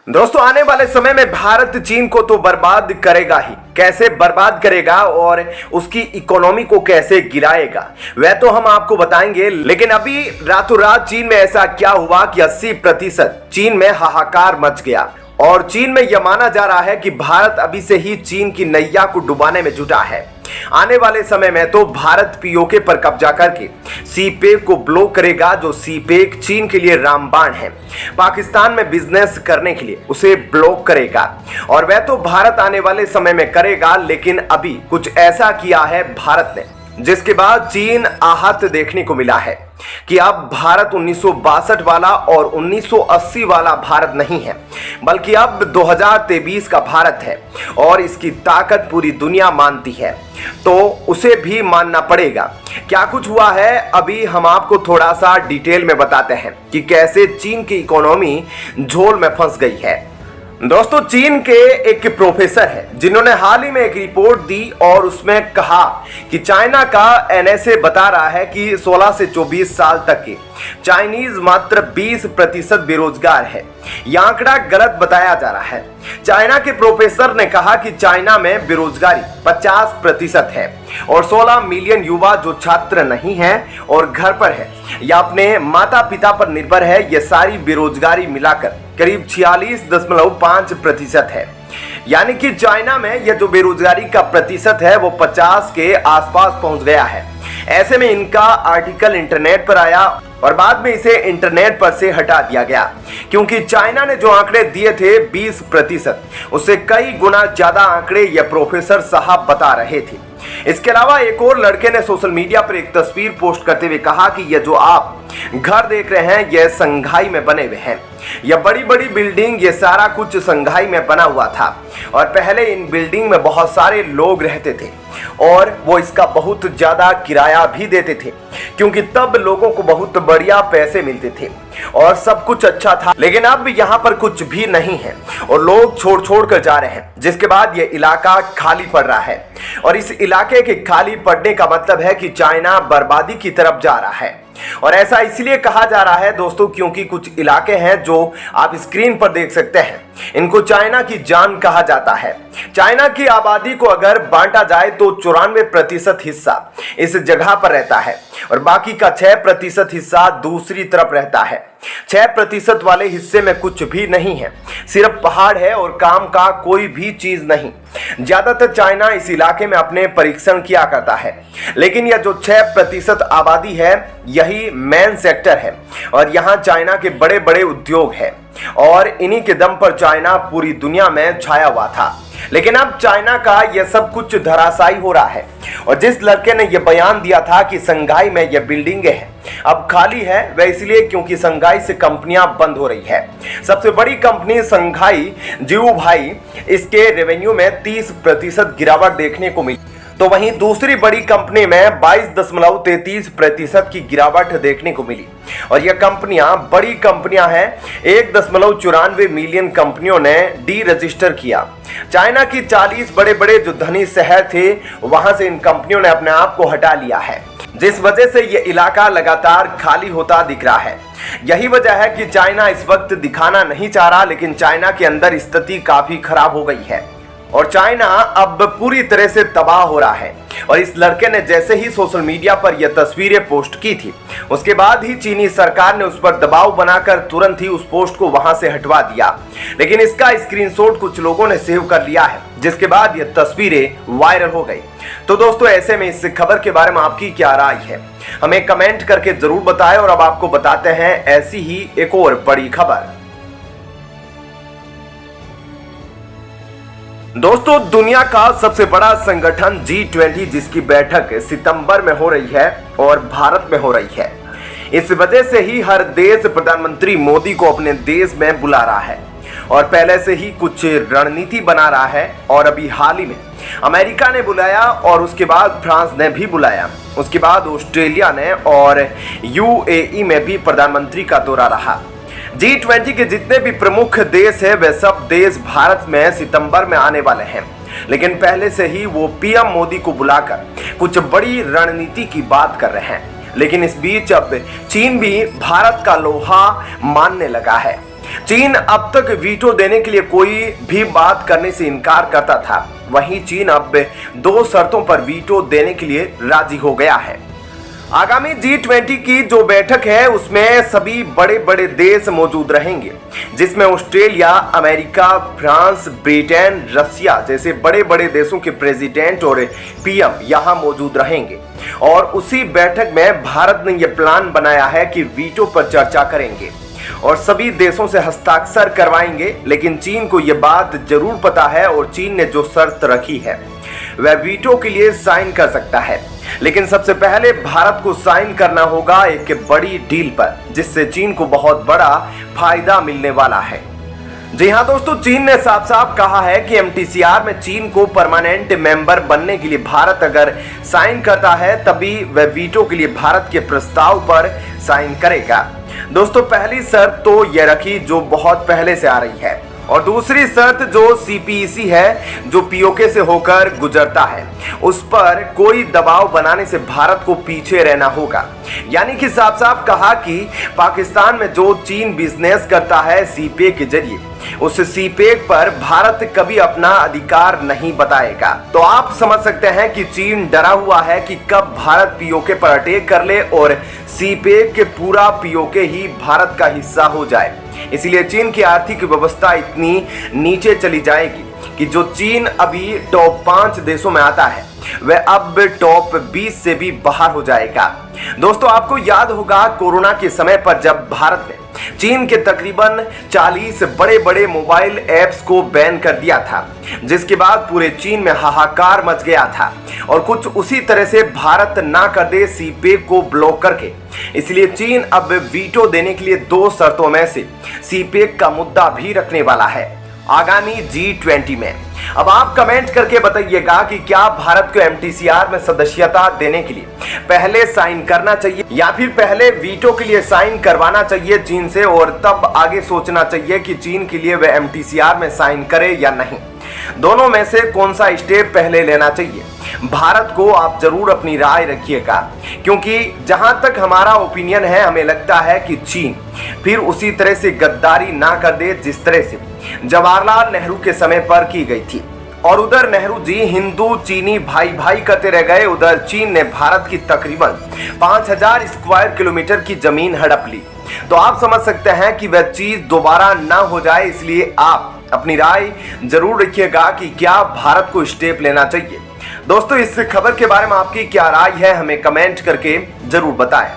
दोस्तों, आने वाले समय में भारत चीन को तो बर्बाद करेगा ही। कैसे बर्बाद करेगा और उसकी इकोनॉमी को कैसे गिराएगा वह तो हम आपको बताएंगे। लेकिन अभी रातों रात चीन में ऐसा क्या हुआ कि 80% चीन में हाहाकार मच गया और चीन में यह माना जा रहा है कि भारत अभी से ही चीन की नैया को डुबाने में जुटा है। आने वाले समय में तो भारत पीओके पर कब्जा करके सीपेक को ब्लॉक करेगा, जो सीपेक चीन के लिए रामबाण है। पाकिस्तान में बिजनेस करने के लिए उसे ब्लॉक करेगा और वह तो भारत आने वाले समय में करेगा। लेकिन अभी कुछ ऐसा किया है भारत ने जिसके बाद चीन आहत देखने को मिला है कि अब भारत 1962 वाला और 1980 वाला भारत नहीं है, बल्कि अब 2023 का भारत है और इसकी ताकत पूरी दुनिया मानती है, तो उसे भी मानना पड़ेगा। क्या कुछ हुआ है अभी हम आपको थोड़ा सा डिटेल में बताते हैं कि कैसे चीन की इकोनॉमी झोल में फंस गई है। दोस्तों, चीन के एक प्रोफेसर है जिन्होंने हाल ही में एक रिपोर्ट दी और उसमें कहा कि चाइना का एनएसए बता रहा है कि 16 से 24 साल तक के चाइनीज मात्र 20% बेरोजगार है। यह आंकड़ा गलत बताया जा रहा है। चाइना के प्रोफेसर ने कहा कि चाइना में बेरोजगारी 50% है और 16 मिलियन युवा जो छात्र नहीं है और घर पर है या अपने माता पिता पर निर्भर है, यह सारी बेरोजगारी मिलाकर करीब 46.5% है। यानी कि चाइना में यह जो बेरोजगारी का प्रतिशत है वो 50 के आसपास पहुंच गया है। ऐसे में इनका आर्टिकल इंटरनेट पर आया और बाद में इसे इंटरनेट पर से हटा दिया गया, क्योंकि चाइना ने जो आंकड़े दिए थे 20%, उससे कई गुना ज्यादा आंकड़े यह प्रोफेसर साहब बता रहे थे। इसके अलावा एक और लड़के ने सोशल मीडिया पर एक तस्वीर पोस्ट करते हुए कहा कि यह जो आप घर देख रहे हैं यह संघाई में बने हुए हैं। यह बड़ी बड़ी बिल्डिंग, ये सारा कुछ संघाई में बना हुआ था और पहले इन बिल्डिंग में बहुत सारे लोग रहते थे और वो इसका बहुत ज्यादा किराया भी देते थे, क्योंकि तब लोगों को बहुत बढ़िया पैसे मिलते थे और सब कुछ अच्छा था। लेकिन अब यहाँ पर कुछ भी नहीं है और लोग छोड़ कर जा रहे हैं, जिसके बाद ये इलाका खाली पड़ रहा है और इस इलाके के खाली पड़ने का मतलब है कि चाइना बर्बादी की तरफ जा रहा है। और ऐसा इसलिए कहा जा रहा है दोस्तों, क्योंकि कुछ इलाके हैं जो आप स्क्रीन पर देख सकते हैं, इनको चाइना की जान कहा जाता है। चाइना की आबादी को अगर बांटा जाए तो 94% हिस्सा इस जगह पर रहता है और बाकी का 6% हिस्सा दूसरी तरफ रहता है। 6% वाले हिस्से में कुछ भी नहीं है, सिर्फ पहाड़ है और काम का कोई भी चीज नहीं। ज्यादातर चाइना इस इलाके में अपने परीक्षण किया करता है, लेकिन यह जो 6% आबादी है यही मेन सेक्टर है और यहाँ चाइना के बड़े बड़े उद्योग है और इन्हीं के दम पर चाइना पूरी दुनिया में छाया हुआ था। लेकिन अब चाइना का यह सब कुछ धराशायी हो रहा है और जिस लड़के ने यह बयान दिया था कि संघाई में यह बिल्डिंगें हैं अब खाली है, वह इसलिए क्योंकि संघाई से कंपनियां बंद हो रही है। सबसे बड़ी कंपनी संघाई जिओभाई, इसके रेवेन्यू में 30% गिरावट देखने को मिली, तो वहीं दूसरी बड़ी कंपनी में 22.33% की गिरावट देखने को मिली और यह कंपनियां बड़ी कंपनियां हैं। 1.94 मिलियन कंपनियों ने डी रजिस्टर किया। चाइना की 40 बड़े बड़े जो धनी शहर थे वहां से इन कंपनियों ने अपने आप को हटा लिया है, जिस वजह से यह इलाका लगातार खाली होता दिख रहा है। यही वजह है कि चाइना इस वक्त दिखाना नहीं चाह रहा, लेकिन चाइना के अंदर स्थिति काफी खराब हो गई है और चाइना अब पूरी तरह से तबाह हो रहा है। और इस लड़के ने जैसे ही सोशल मीडिया पर यह तस्वीरें पोस्ट की थी, उसके बाद ही चीनी सरकार ने उस पर दबाव बनाकर तुरंत ही उस पोस्ट को वहां से हटवा दिया। लेकिन इसका स्क्रीनशॉट कुछ लोगों ने सेव कर लिया है, जिसके बाद यह तस्वीरें वायरल हो गई। तो दोस्तों, ऐसे में इस खबर के बारे में आपकी क्या राय है, हमें कमेंट करके जरूर बताएं। और अब आपको बताते हैं ऐसी ही एक और बड़ी खबर। दोस्तों, दुनिया का सबसे बड़ा संगठन G20, जिसकी बैठक सितंबर में हो रही है और भारत में हो रही है, इस वजह से ही हर देश प्रधानमंत्री मोदी को अपने देश में बुला रहा है और पहले से ही कुछ रणनीति बना रहा है। और अभी हाल ही में अमेरिका ने बुलाया और उसके बाद फ्रांस ने भी बुलाया, उसके बाद ऑस्ट्रेलिया ने और यूएई में भी प्रधानमंत्री का दौरा रहा। G20 के जितने भी प्रमुख देश हैं वे सब देश भारत में सितंबर में आने वाले हैं, लेकिन पहले से ही वो पीएम मोदी को बुलाकर कुछ बड़ी रणनीति की बात कर रहे हैं। लेकिन इस बीच अब चीन भी भारत का लोहा मानने लगा है। चीन अब तक वीटो देने के लिए कोई भी बात करने से इनकार करता था, वहीं चीन अब 2 शर्तों पर वीटो देने के लिए राजी हो गया है। आगामी G20 की जो बैठक है उसमें सभी बड़े बड़े देश मौजूद रहेंगे, जिसमें ऑस्ट्रेलिया, अमेरिका, फ्रांस, ब्रिटेन, रसिया जैसे बड़े बड़े देशों के प्रेसिडेंट और पीएम यहां मौजूद रहेंगे। और उसी बैठक में भारत ने यह प्लान बनाया है कि वीटो पर चर्चा करेंगे और सभी देशों से हस्ताक्षर करवाएंगे। लेकिन चीन को यह बात जरूर पता है और चीन ने जो शर्त रखी है वह वीटो के लिए साइन कर सकता है, लेकिन सबसे पहले भारत को साइन करना होगा एक बड़ी डील पर, जिससे चीन को बहुत बड़ा फायदा मिलने वाला है। जी हां दोस्तों, चीन ने साफ साफ कहा है कि एमटीसीआर में चीन को परमानेंट मेंबर बनने के लिए भारत अगर साइन करता है तभी वह वीटो के लिए भारत के प्रस्ताव पर साइन करेगा। दोस्तों, पहली शर्त तो यह रखी जो बहुत पहले से आ रही है, और दूसरी शर्त जो सीपीईसी है, जो पीओके से होकर गुजरता है, उस पर कोई दबाव बनाने से भारत को पीछे रहना होगा। यानी कि साफ साफ कहा कि पाकिस्तान में जो चीन बिजनेस करता है सीपेक के जरिए, उस सीपेक पर भारत कभी अपना अधिकार नहीं बताएगा। तो आप समझ सकते हैं कि चीन डरा हुआ है कि कब भारत पीओके पर अटैक कर ले और सीपेक के पूरा पीओके ही भारत का हिस्सा हो जाए। इसलिए चीन की आर्थिक व्यवस्था इतनी नीचे चली जाएगी कि जो चीन अभी टॉप 5 देशों में आता है वह अब टॉप 20 से भी बाहर हो जाएगा। दोस्तों, आपको याद होगा कोरोना के समय पर जब भारत ने चीन के तकरीबन 40 बड़े बड़े मोबाइल ऐप्स को बैन कर दिया था, जिसके बाद पूरे चीन में हाहाकार मच गया था। और कुछ उसी तरह से भारत ना कर दे सीपेक को ब्लॉक करके। इसलिए चीन अब वीटो देने के लिए 2 शर्तों में से सीपेक का मुद्दा भी रखने वाला है आगामी G20 में। अब आप कमेंट करके बताइएगा कि क्या भारत को एमटीसीआर में सदस्यता देने के लिए पहले साइन करना चाहिए या फिर पहले वीटो के लिए साइन करवाना चाहिए चीन से, और तब आगे सोचना चाहिए कि चीन के लिए वह एमटीसीआर में साइन करे या नहीं। दोनों में से कौन सा स्टेप पहले लेना चाहिए, भारत को आप जरूर अपनी राय रखिएगा, क्योंकि जहां तक हमारा ओपिनियन है हमें लगता है कि चीन फिर उसी तरह से गद्दारी ना कर दे जिस तरह से जवाहरलाल नेहरू के समय पर की गई थी। और उधर नेहरू जी हिंदू चीनी भाई भाई करते रह गए, उधर चीन ने भारत की तकरीबन 5000 स्क्वायर किलोमीटर की जमीन हड़प ली। तो आप समझ सकते हैं कि वह चीज दोबारा ना हो जाए, इसलिए आप अपनी राय जरूर रखिएगा कि क्या भारत को स्टेप लेना चाहिए। दोस्तों, इस खबर के बारे में आपकी क्या राय है हमें कमेंट करके जरूर बताएं।